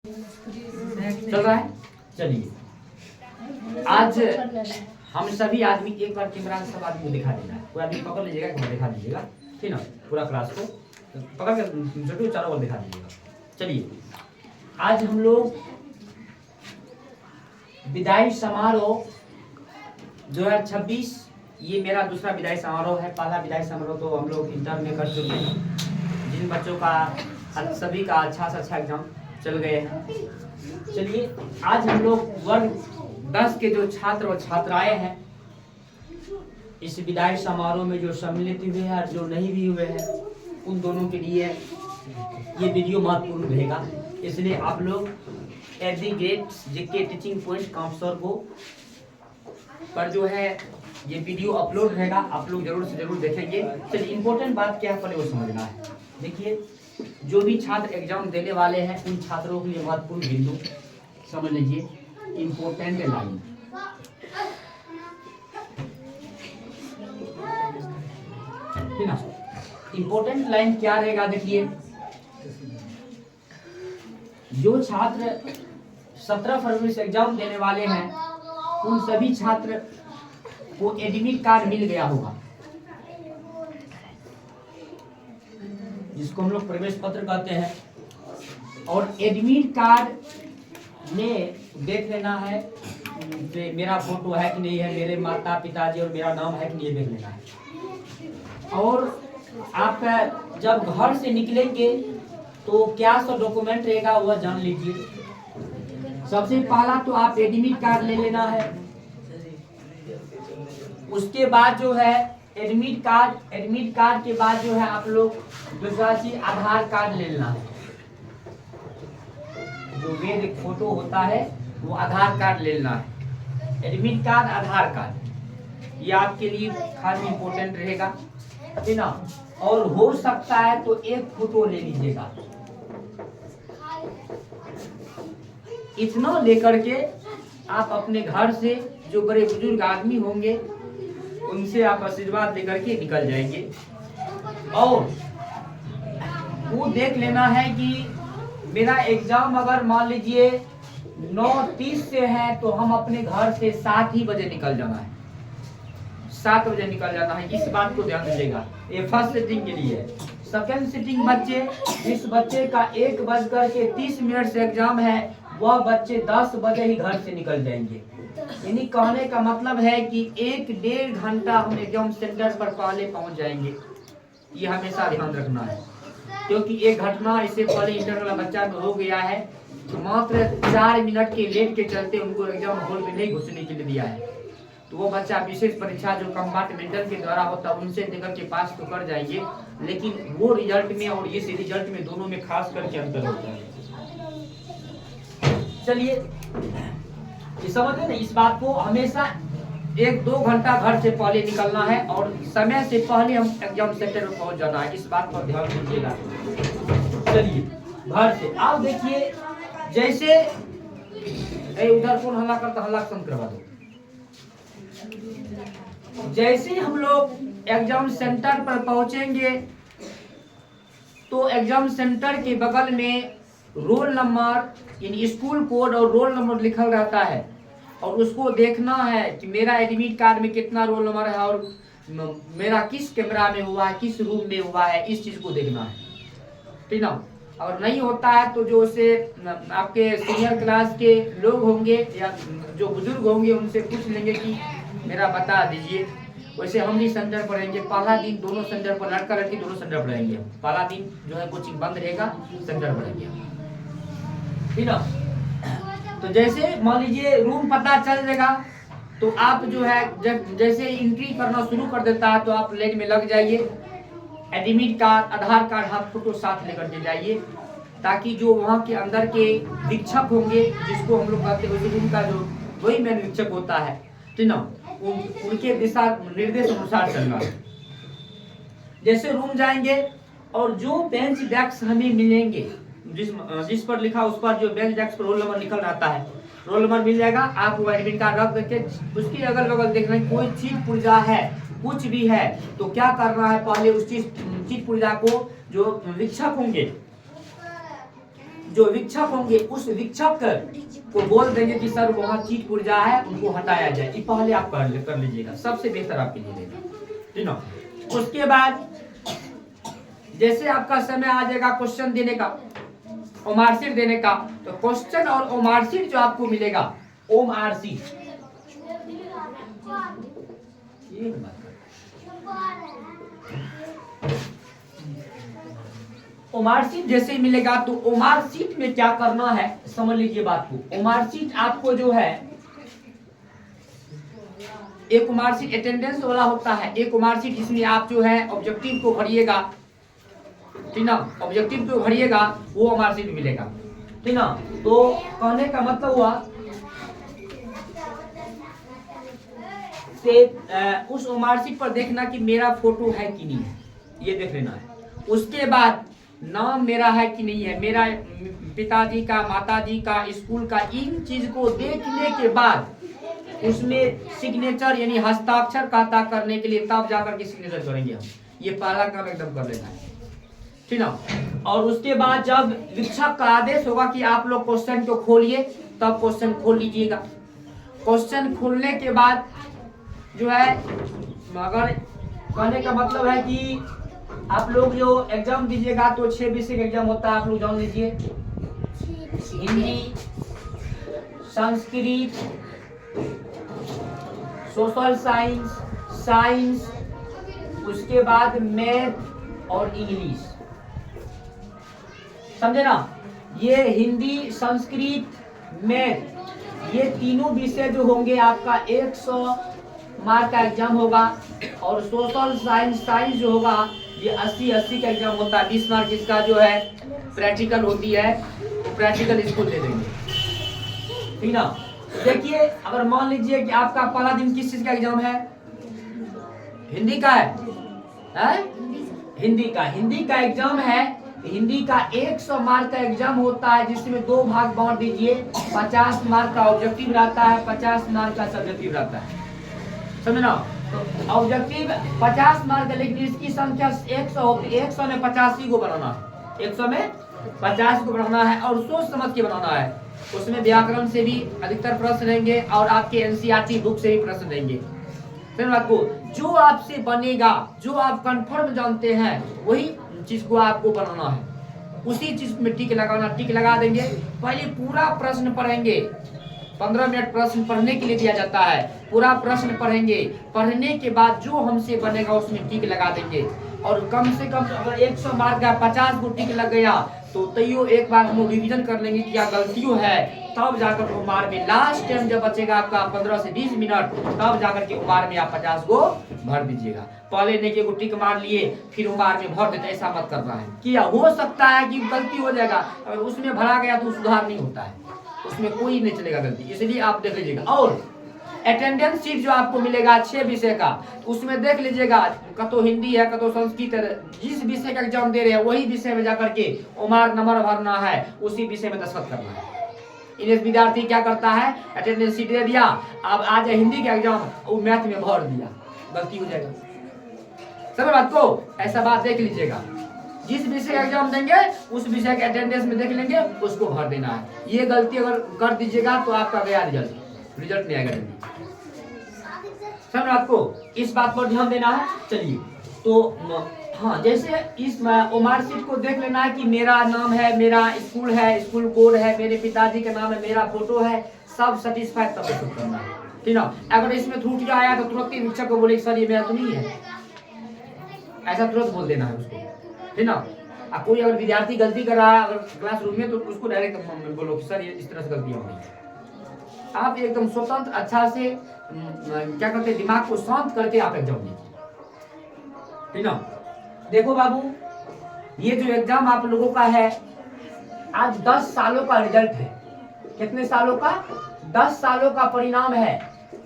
चल रहा है। चलिए, आज हम सभी आदमी एक बार कैमरा सब आदमी को दिखा देना है। पूरा आदमी पकड़ लीजिएगा, कैमरा दिखा दीजिएगा, ठीक ना। पूरा क्लास को पकड़ कर छोटे चारों ओर दिखा दीजिएगा। चलिए, आज हम लोग विदाई समारोह 2026, ये मेरा दूसरा विदाई समारोह है। पहला विदाई समारोह तो हम लोग इंटर में कर चुके हैं, जिन बच्चों का सभी का अच्छा से अच्छा एग्जाम चल गए हैं। चलिए, आज हम लोग वर्ग 10 के जो छात्र और छात्राएं हैं, इस विदाई समारोह में जो सम्मिलित हुए हैं और जो नहीं भी हुए हैं, उन दोनों के लिए ये वीडियो महत्वपूर्ण रहेगा। इसलिए आप लोग at the great GK teaching point counsellor को पर जो है ये वीडियो अपलोड रहेगा, आप लोग जरूर से जरूर देखेंगे। चलिए, इंपॉर्टेंट बात क्या है पहले वो समझना है। देखिए, जो भी छात्र एग्जाम देने वाले हैं उन छात्रों के लिए महत्वपूर्ण बिंदु समझ लीजिए। इंपॉर्टेंट लाइन, ठीक ना। इंपॉर्टेंट लाइन क्या रहेगा? देखिए, जो छात्र 17 फरवरी से एग्जाम देने वाले हैं उन सभी छात्र को एडमिट कार्ड मिल गया होगा, जिसको हम लोग प्रवेश पत्र कहते हैं। और एडमिट कार्ड में देख लेना है कि मेरा फोटो है कि नहीं है, मेरे माता पिताजी और मेरा नाम है कि नहीं, देख लेना है। और आप जब घर से निकलेंगे तो क्या सब डॉक्यूमेंट रहेगा वह जान लीजिए। सबसे पहला तो आप एडमिट कार्ड ले लेना है। उसके बाद जो है एडमिट कार्ड के बाद जो है आप लोग दूसरा चीज आधार कार्ड ले लेना है। जो मेन एक फोटो होता है वो आधार कार्ड ले लेना है। एडमिट कार्ड, आधार कार्ड, ये आपके लिए खास इंपॉर्टेंट रहेगा, ठीक ना। और हो सकता है तो एक फोटो ले लीजिएगा। इतना लेकर के आप अपने घर से जो बड़े बुजुर्ग आदमी होंगे उनसे आप आशीर्वाद लेकर के निकल जाएंगे। और वो देख लेना है कि मेरा एग्जाम अगर मान लीजिए 9:30 से है तो हम अपने घर से 7 ही बजे निकल जाना है, 7 बजे निकल जाना है। इस बात को ध्यान दीजिएगा। ये फर्स्ट सिटिंग के लिए है। सेकेंड सिटिंग बच्चे, जिस बच्चे का 1:30 से एग्जाम है वह बच्चे 10 बजे ही घर से निकल जाएंगे। यानी कहने का मतलब है कि 1-1.5 घंटा हम एग्जाम सेंटर पर पहले पहुंच जाएंगे। ये हमेशा ध्यान रखना है, क्योंकि एक घटना इससे पहले इंटर वाला बच्चा में हो गया है। तो मात्र 4 मिनट के लेट के चलते उनको एग्जाम हॉल में नहीं घुसने के लिए दिया है। तो वो बच्चा विशेष परीक्षा जो कंपार्टमेंटल के द्वारा होता है उनसे निकल के पास तो कर जाएंगे, लेकिन वो रिजल्ट में और इस रिजल्ट में दोनों में खास करके अंतर होता है। चलिए, ये समझ ना, इस बात को हमेशा 1-2 घंटा घर से पहले निकलना है और समय से पहले हम एग्जाम सेंटर में पहुंच जाना है। इस बात पर ध्यान दीजिएगा। चलिए, घर से आप देखिए, जैसे उधर कौन हल्ला करता, हल्ला कम करवा दो। जैसे हम लोग एग्जाम सेंटर पर पहुंचेंगे तो एग्जाम सेंटर के बगल में रोल नंबर यानी स्कूल कोड और रोल नंबर लिखल रहता है। और उसको देखना है कि मेरा एडमिट कार्ड में कितना रोल नंबर है और मेरा किस कमरा में हुआ है, किस रूम में हुआ है, इस चीज को देखना है, ठीक ना। और नहीं होता है तो जो से आपके सीनियर क्लास के लोग होंगे या जो बुजुर्ग होंगे उनसे पूछ लेंगे कि मेरा बता दीजिए। वैसे हम भी सेंटर पर रहेंगे। पहला दिन दोनों सेंटर पर, लड़का लड़की दोनों सेंटर पर रहेंगे। पहला दिन जो है कोचिंग बंद रहेगा, सेंटर पर रहेंगे, ठीक ना। तो जैसे मान लीजिए रूम पता चल जाएगा तो आप जो है जब जैसे एंट्री करना शुरू कर देता है तो आप लाइन में लग जाइए। एडमिट कार्ड, आधार कार्ड, हाथ फोटो साथ लेकर के जाइए, ताकि जो वहाँ के अंदर के शिक्षक होंगे, जिसको हम लोग कहते हैं रूम का जो वही मेन शिक्षक होता है, ठीक ना, उनके दिशा निर्देश अनुसार चलना है। जैसे रूम जाएंगे और जो बेंच डेस्क हमें मिलेंगे, जिस पर लिखा उस पर जो बेंच डेस्क पर रोल नंबर लिखल रहता है, रोल नंबर मिल जाएगा। आप वो एडमिट कार्ड रख करके उसकी अगल बगल देखना, कोई चीज पुर्जा है, कुछ भी है तो क्या करना है, पहले उस चीज पुर्जा को जो शिक्षक होंगे जो विक्षक होंगे उस विक्षक को बोल देंगे कि सर वहाँ चीट पुर्जा है, उनको हटाया जाए। ये पहले आप कर लीजिएगा, सबसे बेहतर आपके लिए रहेगा, ठीक ना। उसके बाद जैसे आपका समय आ जाएगा क्वेश्चन देने का, ओमारशीट देने का, तो क्वेश्चन और ओमारशीट जो आपको मिलेगा, ओमारशीट ओमारशीट जैसे ही मिलेगा तो ओमारशीट में क्या करना है समझ लीजिए बात को। ओमारशीट आपको जो है, एक ओमारशीट अटेंडेंस वाला होता है, एक ओमारशीट जिसमें आप जो है ऑब्जेक्टिव को भरिएगा, ठीक ना, ऑब्जेक्टिव को भरिएगा वो ओमारशीट मिलेगा, ठीक ना। तो कहने का मतलब हुआ से उस ओमारशीट पर देखना कि मेरा फोटो है कि नहीं है, ये देख लेना है। उसके बाद नाम मेरा है कि नहीं है, मेरा पिताजी का, माताजी का, स्कूल का, इन चीज को देखने के बाद उसमें सिग्नेचर यानी हस्ताक्षर खाता करने के लिए तब जाकर के सिग्नेचर करेंगे हम। ये पहला काम एकदम कर लेना है, ठीक ना। और उसके बाद जब शिक्षक का आदेश होगा कि आप लोग क्वेश्चन को खोलिए, तब क्वेश्चन खोल लीजिएगा। क्वेश्चन खोलने के बाद जो है, मगर कहने का मतलब है कि आप लोग जो एग्जाम दीजिएगा तो 6 विषय का एग्जाम होता है, आप लोग जान लीजिए। Hindi, Sanskrit, social science, science, उसके बाद मैथ और इंग्लिश, समझे ना। ये हिंदी, संस्कृत, मैथ, ये तीनों विषय जो होंगे आपका 100 मार्क का एग्जाम होगा। और सोशल साइंस, साइंस जो होगा ये 80 का एग्जाम होता है। 20 मार्क इसका जो है प्रैक्टिकल होती है, तो प्रैक्टिकल इसको दे देंगे, ठीक ना। देखिए अगर मान लीजिए कि आपका पहला दिन किस चीज का एग्जाम है, हिंदी का है? हिंदी का एग्जाम है। हिंदी का 100 मार्क का एग्जाम होता है, जिसमें 2 भाग बांट दीजिए। 50 मार्क का ऑब्जेक्टिव रहता है, 50 मार्क का सब्जेक्टिव रहता है, समझे ना। तो ऑब्जेक्टिव 50 मार्क है, लेकिन इसकी संख्या 100 होती है। 100 में 85 को बनाना है, 100 में 50 को बनाना है और सोच समझ के बनाना है। उसमें व्याकरण से भी अधिकतर प्रश्न रहेंगे और आपके एनसीईआरटी बुक से भी प्रश्न रहेंगे। फिर आपको जो आपसे बनेगा, जो आप कंफर्म जानते हैं, वही चीज को आपको बनाना है, उसी चीज में टिक लगाना। टिक लगा देंगे, पहले पूरा प्रश्न पढ़ेंगे। 15 मिनट प्रश्न पढ़ने के लिए दिया जाता है, पूरा प्रश्न पढ़ेंगे। पढ़ने के बाद जो हमसे बनेगा उसमें टिक लगा देंगे। और कम से कम अगर 100 मार्क का 50 को टिक लग गया तो तैयो एक बार हम रिवीजन कर लेंगे क्या गलतियों है, तब जाकर उमार में लास्ट टाइम जब बचेगा आपका 15 से 20 मिनट, तब जाकर के उमार में आप 50 को भर दीजिएगा। पहले ने को टिक मार लिए फिर उमार में भर देते, ऐसा मत करना है। किया हो सकता है कि गलती हो जाएगा, अगर उसमें भरा गया तो सुधार नहीं होता है, उसमें कोई नहीं चलेगा गलती, इसलिए आप देख लीजिएगा। और अटेंडेंस शीट जो आपको मिलेगा 6 विषय का, उसमें देख लीजिएगा कतो हिंदी है, कतो संस्कृत है। जिस विषय का एग्जाम दे रहे हैं वही विषय में जाकर के उमार नंबर भरना है, उसी विषय में दस्तखत करना है। इन्हें विद्यार्थी क्या करता है, अटेंडेंस शीट दे दिया, अब आज हिंदी का एग्जाम वो मैथ में भर दिया, गलती हो जाएगा। समझ बात को, ऐसा बात देख लीजिएगा। जिस विषय का एग्जाम देंगे उस विषय के अटेंडेंस में देख लेंगे, उसको भर देना है। ये गलती अगर कर दीजिएगा तो आपका गया रिजल्ट नहीं आएगा जल्दी। समझ आपको, इस बात पर ध्यान देना है। चलिए तो हाँ, जैसे इस मार्कशीट को देख लेना है कि मेरा नाम है, मेरा स्कूल है, स्कूल कोड है, मेरे पिताजी का नाम है, मेरा फोटो है, सब सेटिस्फाइड तब तक करना है, ठीक ना। अगर इसमें त्रुटि आया तो तुरंत ही शिक्षक को बोले सर ये मेरा तो नहीं है, ऐसा तुरंत बोल देना है उसको, ठीक ना। अब कोई अगर विद्यार्थी गलती कर रहा है अगर क्लासरूम में, तो उसको डायरेक्ट बोलो कि सर ये इस तरह से गलती हो गई। आप एकदम स्वतंत्र अच्छा से क्या करते, दिमाग को शांत करके आप एग्जाम दीजिए, ठीक ना। देखो बाबू, ये जो एग्जाम आप लोगों का है आज 10 सालों का रिजल्ट है। कितने सालों का? 10 सालों का परिणाम है।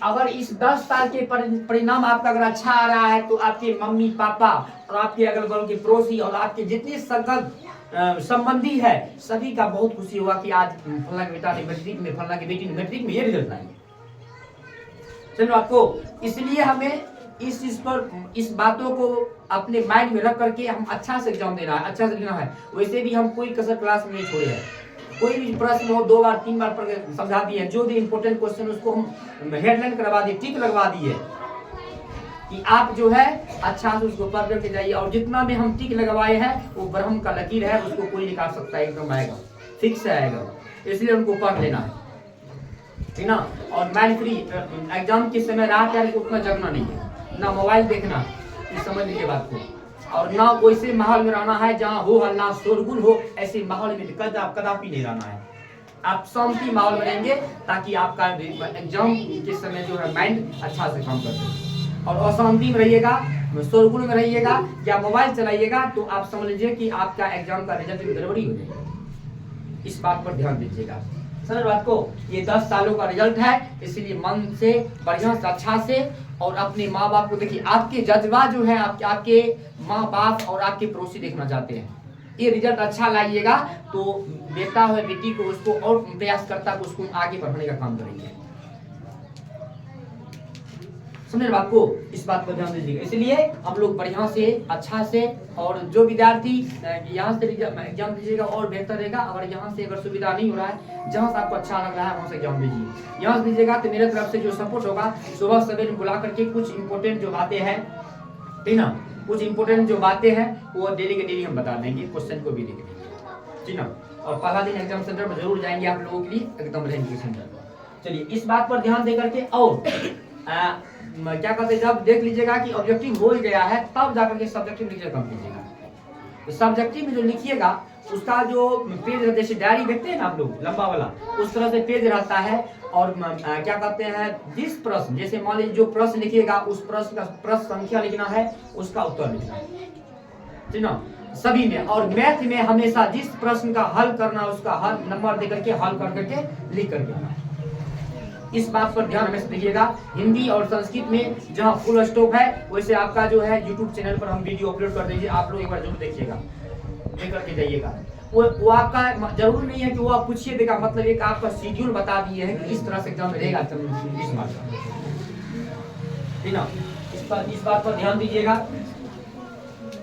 अगर इस 10 साल के परिणाम आपका अगर अच्छा आ रहा है तो आपके मम्मी पापा और आपके अगल बगल के पड़ोसी और आपके जितने संगत संबंधी है सभी का बहुत खुशी हुआ कि आज फलना के बेटा ने मैट्रिक में, फलना की बेटी ने मैट्रिक में ये रिजल्ट लाए। चलो आपको, इसलिए हमें इस चीज पर, इस बातों को अपने माइंड में रख करके हम अच्छा से एग्जाम देना है, अच्छा से लिखना है। वैसे भी हम कोई कसर क्लास में नहीं छोड़े हैं, कोई भी प्रश्न हो 2 बार 3 बार पर समझा दिए, जो भी इंपॉर्टेंट क्वेश्चन उसको हम हेडलाइन करवा दिए, टिक लगवा दिए कि आप जो है अच्छा से उसको पढ़ करके जाइए। और जितना भी हम टिक लगवाए हैं वो ब्रह्म का लकीर है, उसको कोई निकाल सकता है, एकदम आएगा, फिक्स आएगा, इसलिए उनको पढ़ लेना है, ठीक ना। और माइंड फ्री एग्जाम के समय रात यार को उतना जगना नहीं है, ना मोबाइल देखना, ये समझ लीजिए बात को। और ना वैसे माहौल में रहना है जहाँ हो हल्ला शोरगुल हो, ऐसे माहौल में कदापि नहीं रहना है। आप शांति माहौल में रहेंगे ताकि आपका एग्जाम के समय जो है माइंड अच्छा से काम कर सके। और अशांति में रहिएगा, शोरगुल में रहिएगा या मोबाइल चलाइएगा तो आप समझ लीजिए कि आपका एग्जाम का रिजल्ट में गड़बड़ी हो जाएगी। इस बात पर ध्यान दीजिएगा, समझ बात को। ये 10 सालों का रिजल्ट है, इसलिए मन से बढ़िया से अच्छा से और अपने माँ बाप को देखिए, आपके जज्बा जो है आपके माँ बाप और आपके पड़ोसी देखना चाहते हैं। ये रिजल्ट अच्छा लाइएगा तो बेटा हो बेटी को उसको और प्रयास करता है, उसको आगे बढ़ाने का काम करेंगे, समझे बात को। इस बात पर ध्यान दीजिएगा, इसलिए हम लोग बढ़िया से अच्छा से, और जो विद्यार्थी यहाँ से एग्जाम दीजिएगा और बेहतर रहेगा। अगर यहाँ से अगर सुविधा नहीं हो रहा है, जहाँ से आपको अच्छा लग रहा है वहाँ से एग्जाम दीजिए। यहाँ से दीजिएगा तो मेरे तरफ से जो सपोर्ट होगा, सुबह सवेरे बुला करके कुछ इंपॉर्टेंट जो बातें हैं, ठीक ना, कुछ इंपॉर्टेंट जो बातें हैं वो डेली के डेली हम बता देंगे, क्वेश्चन को भी देख लेंगे, ठीक ना। और पहला दिन एग्जाम सेंटर में जरूर जाएंगे आप लोगों के लिए, एकदम रहेंगे सेंटर। चलिए इस बात पर ध्यान दे करके, और क्या कहते हैं, जब देख लीजिएगा कि ऑब्जेक्टिव हो गया है तब जाकर के सब्जेक्टिव लिखना कम कीजिएगा। तो सब्जेक्टिव में जो लिखिएगा उसका जो पेज, जैसे डायरी देखते हैं ना आप लोग लंबा वाला, उस तरह से पेज रहता है। और क्या कहते हैं, जिस प्रश्न, जैसे मान लीजिए जो प्रश्न लिखिएगा उस प्रश्न का प्रश्न संख्या लिखना है, उसका उत्तर लिखना है, ठीक ना, सभी में। और मैथ में हमेशा जिस प्रश्न का हल करना है उसका हल नंबर दे करके हल कर करके लिख करके, इस बात पर ध्यान हमेशा दीजिएगा। हिंदी और संस्कृत में जहाँ फुल स्टॉप है, वैसे आपका जो है यूट्यूब चैनल पर हम वीडियो अपलोड कर देंगे, आप लोग एक बार जरूर देखिएगा, देख करके जाइएगा। वो आपका जरूरी नहीं है कि वो आप पूछिए देगा, मतलब एक आपका शेड्यूल बता दिए है कि इस तरह से एग्जाम रहेगा, इस मार्च का, ठीक ना। इस बात पर ध्यान दीजिएगा।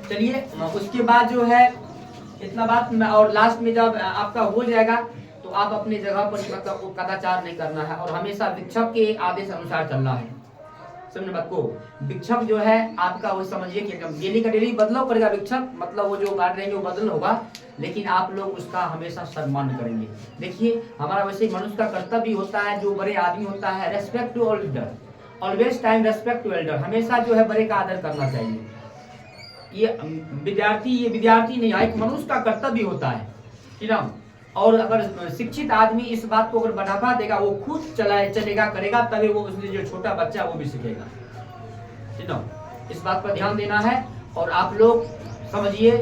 चलिए उसके बाद जो है इतना बात, और लास्ट में जब आपका हो जाएगा तो आप अपने जगह पर मतलब वो कदाचार नहीं करना है, और हमेशा शिक्षक के आदेश अनुसार चलना है, समझे बात को। शिक्षक जो है आपका वो समझिए कि डेली का डेली बदलाव करेगा शिक्षक, मतलब वो जो गार्ड रहेंगे वो बदल होगा, लेकिन आप लोग उसका हमेशा सम्मान करेंगे। देखिए हमारा वैसे मनुष्य का कर्तव्य होता है, जो बड़े आदमी होता है, respect to elder, always time respect to elder, हमेशा जो है बड़े का आदर करना चाहिए। ये विद्यार्थी नहीं है, एक मनुष्य का कर्तव्य होता है, ठीक ना। और अगर शिक्षित आदमी इस बात को अगर बढ़ावा देगा, वो खुद चलेगा करेगा, तभी वो उसने जो छोटा बच्चा वो भी सीखेगा, ठीक ना। इस बात पर ध्यान देना है। और आप लोग समझिए,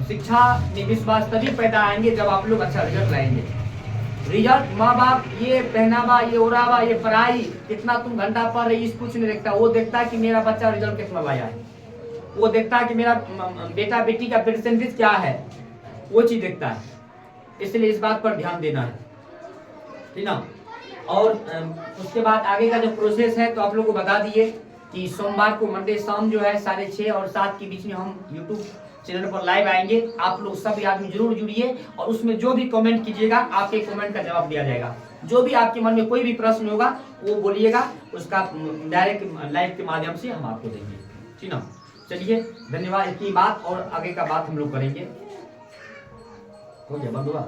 शिक्षा में विश्वास तभी पैदा आएंगे जब आप लोग अच्छा रिजल्ट लाएंगे। रिजल्ट माँ बाप ये पहनावा, ये ओढ़ावा, ये पढ़ाई, कितना तुम घंटा पढ़ रही, इस कुछ नहीं देखता। वो देखता है कि मेरा बच्चा रिजल्ट कितना लाया है, वो देखता है कि मेरा बेटा बेटी का परसेंटेज क्या है, वो चीज देखता है। इसलिए इस बात पर ध्यान देना है, ठीक ना। और उसके बाद आगे का जो प्रोसेस है तो आप लोग को बता दिए कि सोमवार को मंडे शाम जो है 6:30 और 7 के बीच में हम यूट्यूब चैनल पर लाइव आएंगे। आप लोग सभी आदमी जरूर जुड़िए, और उसमें जो भी कमेंट कीजिएगा आपके कमेंट का जवाब दिया जाएगा। जो भी आपके मन में कोई भी प्रश्न होगा वो बोलिएगा, उसका डायरेक्ट लाइव के माध्यम से हम आपको देंगे, ठीक ना। चलिए धन्यवाद, इतनी बात, और आगे का बात हम लोग करेंगे। हो गया बंद हुआ।